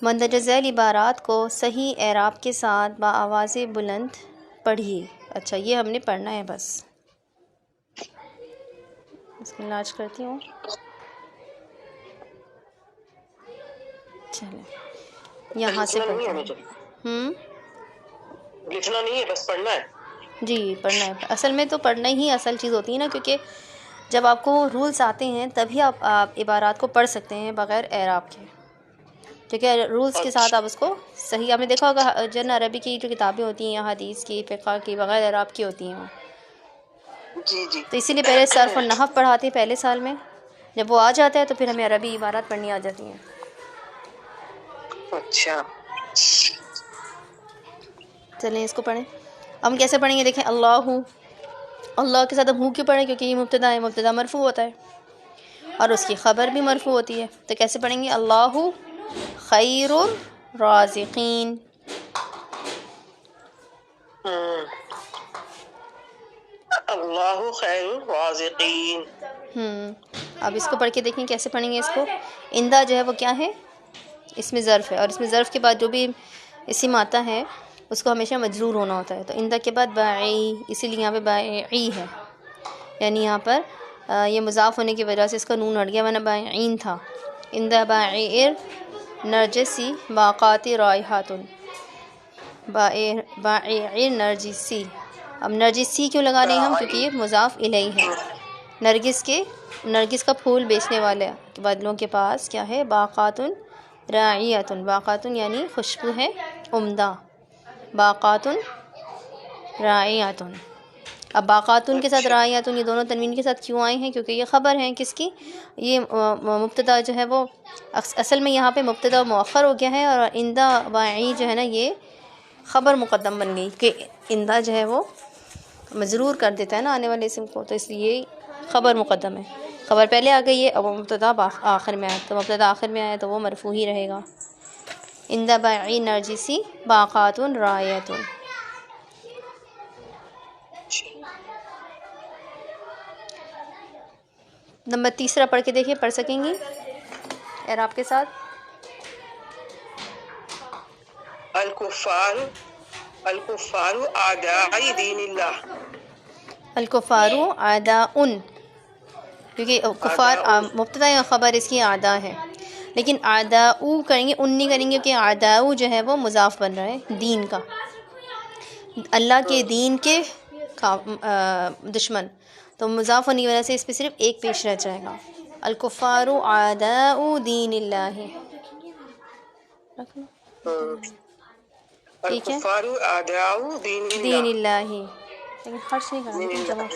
मंदरजा झैल इबारात को सही एराब के साथ बाआवाज़ बुलंद पढ़िए। अच्छा, ये हमने पढ़ना है बस। इसकी इलाज करती हूँ। चले यहाँ से पढ़ते हैं। लिखना नहीं है, बस पढ़ना है। जी, पढ़ना है। असल में तो पढ़ना ही असल चीज़ होती है ना, क्योंकि जब आपको रूल्स आते हैं तभी आप इबारात को पढ़ सकते हैं बग़ैर एराब के, क्योंकि रूल्स के साथ आप उसको सही, आपने देखा होगा जन अरबी की जो किताबें होती हैं या हदीस की, फ़िक़्ह की, बग़ैर एराब की होती हैं। जी जी। तो इसीलिए पहले सर्फ़ और नहव पढ़ाते हैं पहले साल में, जब वो आ जाता है तो फिर हमें अरबी इबारात पढ़नी आ जाती हैं। अच्छा, चलें इसको पढ़ें। हम कैसे पढ़ेंगे, देखें। अल्लाहु, अल्लाह के साथ हम हूँ क्यों पढ़ें, क्योंकि ये मुब्तदा है, मुब्तदा मरफ़ू होता है और उसकी ख़बर भी मरफ़ू होती है। तो कैसे पढ़ेंगे, अल्लाहु खैरुर राज़िक़ीन। अल्लाहु खैरुर राज़िक़ीन। अब इसको पढ़ के देखें कैसे पढ़ेंगे इसको। इंदा जो है वो क्या है, इसमें ज़र्फ़ है और इसमें ज़र्फ़ के बाद जो भी इस्म आता है उसको हमेशा मजरूर होना होता है। तो इंदा के बाद बाई, इसीलिए यहाँ पे बाई है, यानी यहाँ पर ये मुज़ाफ़ होने की वजह से इसका नून हट गया, वरना बाईन था। इंदा बाइर नरजसी बाक़ाती रायहातुन, बाइर नरजिसी। अब नरजिसी क्यों लगा रहे हैं हम, क्योंकि ये मुज़ाफ़ इलैही है। नरगिस का फूल बेचने वाले बादलों के पास क्या है, बाक़ातुन राइयतुन। बाक़ातुन यानी खुशबू है उम्दा, बाक़ातुन राइयतुन। अब बाक़ातुन के साथ राइयतुन ये दोनों तनवीन के साथ क्यों आए हैं, क्योंकि ये ख़बर हैं किसकी, ये मुब्तदा जो है वो असल में यहाँ पे मुब्तदा मुअख्खर हो गया है और इंदा बाई जो है ना ये ख़बर मुक़द्दम बन गई कि इंदा जो है वो मजरूर कर देता है ना आने वाले इस्म को, तो इसलिए ख़बर मुक़द्दम है। ख़बर पहले आ गई है, अब मुब्तदा आखिर में आया, तो मुब्तदा आखिर में आया तो वो मरफ़ू ही रहेगा। इंदा बाई नरजिसी बाक़ातुन रायतुन। नंबर तीसरा पढ़ के देखिए, पढ़ सकेंगी एराब के साथ। अल-कुफ़ारु आदाई दीनिल्लाह। अल-कुफ़ारु आदाउन, क्योंकि कुफ़ार मुब्तदा या ख़बर इसकी आदा है, लेकिन आदाऊ करेंगे, उन नहीं करेंगे, क्योंकि आदाऊ जो है वो मुज़ाफ़ बन रहा है दीन का, अल्लाह के दीन के दुश्मन, तो मुज़ाफ़ होने की वजह से इस पर सिर्फ एक पेश रह जाएगा। अल-कुफ़ारु आदाउ दीनिल्लाह। ठीक है, दीनिल्लाह, लेकिन खर्च नहीं करना।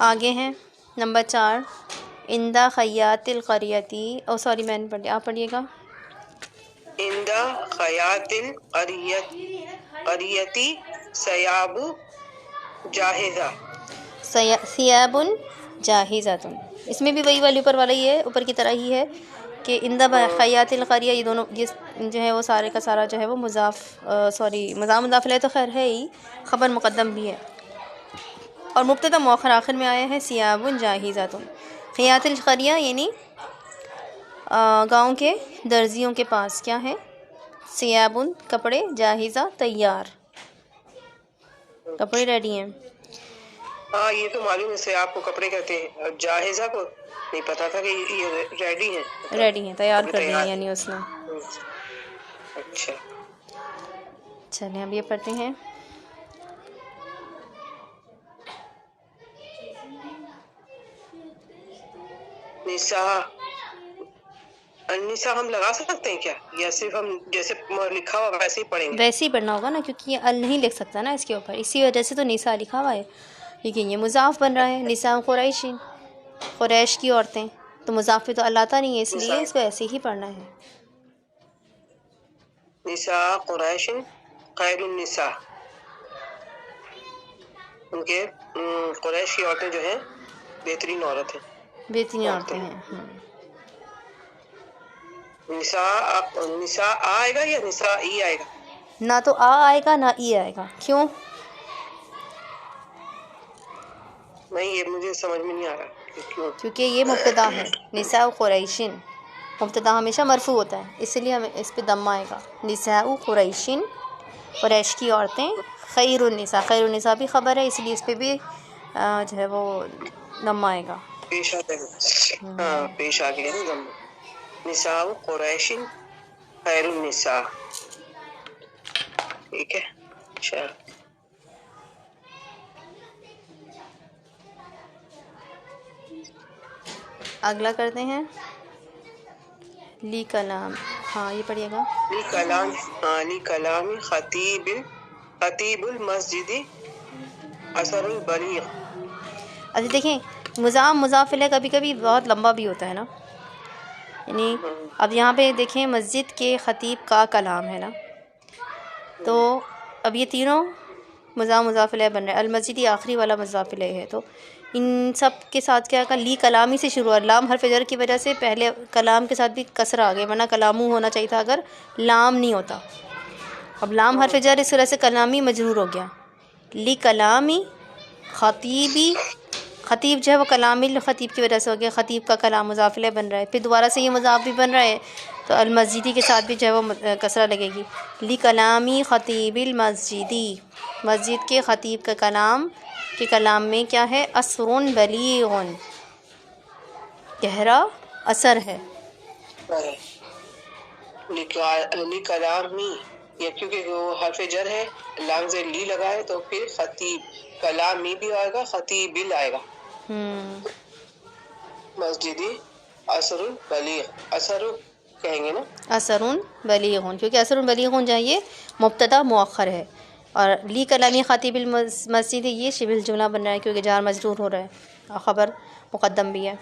आगे हैं नंबर 4, इंदा खयातिल क़रियती। ओ सॉरी, मैंने पढ़ लिया, आप पढ़िएगा। इंदा खयातिल क़रियती सयाबु जाहिज़ा। सियाबुन जाहिज़ातुन, इसमें भी वही वाली ऊपर वाला ही है, ऊपर की तरह ही है कि इंदा खयातिल क़रिया, ये दोनों ये जो है वो सारे का सारा जो है वो मुज़ाफ़ तो खैर है ही, ख़बर मुक़द्दम भी है और मुब्तदा मुअख्खर आखिर में आया है। सियाबुन जाहिज़ातुन, खयातिल क़रिया यानी गाँव के दर्जियों के पास क्या है, सियाबुन कपड़े, जाहिज़ा तैयार, कपड़े रेडी हैं। हाँ, ये तो मालूम है, से आपको कपड़े कहते हैं, जाहिज़ा को नहीं पता था कि ये रेडी हैं, तैयार कर दिए यानी उसने। अच्छा, चलें अब ये पढ़ते हैं। निसा हम लगा सकते हैं क्या, या सिर्फ हम जैसे लिखा हुआ वैसे ही पढ़ेंगे? वैसे ही पढ़ना होगा ना, क्योंकि ये अल नहीं लिख सकता ना इसके ऊपर, इसी वजह से तो निसा लिखा हुआ है, लेकिन ये मुज़ाफ़ बन रहा है। निसा क़ुरैशिन, क़ुरैश की औरतें, तो मुज़ाफ़ पे तो अल आता नहीं है, इसलिए इसको ऐसे ही पढ़ना है। निसा क़ुरैशिन खैरुन निसा, उनके क़ुरैश की औरतें जो हैं बेहतरीन औरत हैं, बेहतरीन औरतें हैं। निसा आ आएगा या निसा ई आएगा? ना तो आ आएगा ना ई आएगा। क्यों? नहीं, ये मुझे समझ में नहीं आ रहा क्यों। क्योंकि ये मुब्तदा है, निसा क़ुरैशिन, मुब्तदा हमेशा मरफू होता है, इसलिए हमें इस पे दम आएगा। निसाउ कुरैशिन, कुरैश की औरतें। खैरुन्निसा, खैरुन्निसा भी ख़बर है, इसलिए इस पे भी जो है वो दम आएगा। पेश आ गया, हाँ पेश आ गया ना दम। निसाउ कुरैशिन खैरुन्निसा, ठीक है। अच्छा, अगला करते हैं ली कलाम। हाँ ये पढ़िएगा। ली कलाम, हाँ ली कलाम खतीबुल मस्जिदी असरुल बलीग। अच्छा देखें, मुज़ाफ़िल कभी कभी बहुत लंबा भी होता है ना, यानी अब यहाँ पे देखें मस्जिद के ख़तीब का कलाम है ना, तो अब ये तीनों मुज़ाफ़िल बन रहा है। अलमस्जिदी आखिरी वाला मुज़ाफ़िल है, तो इन सब के साथ क्या का ली कलामी से शुरू हुआ। लाम हर्फ जर की वजह से पहले कलाम के साथ भी कसरा आ गया, वरना कलामू होना चाहिए था अगर लाम नहीं होता। अब लाम हर्फ जर इस वजह से कलामी मजरूर हो गया। ली कलामी ख़तीबी, ख़तीब जो है वो कलामिल ख़तीब की वजह से हो गया, ख़तीब का कलाम मुज़ाफ़िल बन रहा है। फिर दोबारा से ये मुज़ाफ़ भी बन रहा है, तो अलमस्जिदी के साथ भी जो है वो कसरा लगेगी। ली कलामी ख़तीबिल मस्जिदी, मस्जिद के ख़तीब का कलाम के कलाम में क्या है? असरुन बलीगुन, गहरा असर है। ली कलामी, ये क्योंकि वो हर्फ जर है, लाम से ली लगा है, तो फिर खतीब कलामी भी आएगा, खतीबिल आएगा। मस्जिदी असरुल बलीग, असरु कहेंगे ना, असरुन बलीगुन, क्योंकि असरुन बलीगुन जो है ये मुब्तदा मुअख्खर है, और ली कलामी ख़तीबिल मस्जिद ये शिबिल जुमला बन रहा है, क्योंकि जार मजरूर हो रहा है और ख़बर मुक़द्दम भी है।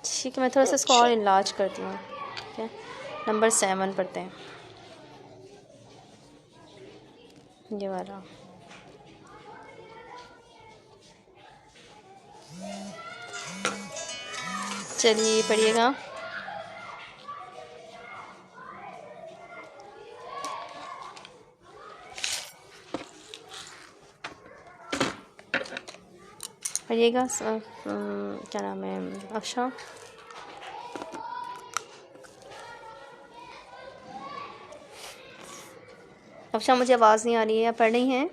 ठीक है, मैं थोड़ा सा इसको और इलाज करती हूँ। ठीक है, नंबर 7 पढ़ते हैं, ये वाला। चलिए पढ़िएगा। पढ़िएगा, क्या नाम है अफशा? अफशा मुझे आवाज़ नहीं आ रही है, आप पढ़ रही हैं?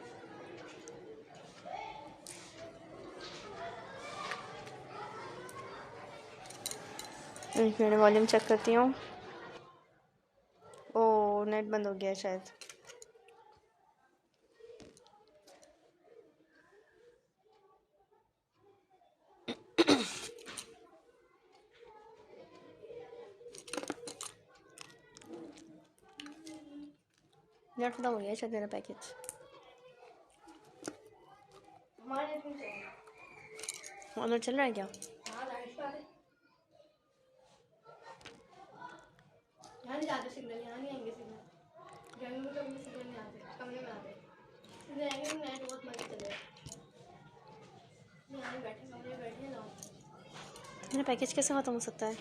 मैंने वॉल्यूम चेक करती हूँ। ओह नेट बंद हो गया है शायद। नेट खत्म हो गया है शायद मेरा पैकेज। ऑनर चल रहा है क्या? यहाँ नहीं आते सिग्नल, यहाँ नहीं आएंगे सिग्नल, गर्मी में कभी सिग्नल नहीं आते, कमरे में आते सिग्नल आएंगे, नेट बहुत मजे चले। यहाँ बैठे कमरे में बैठे ना, मेरा पैकेज कैसे ख़त्म हो सकता है?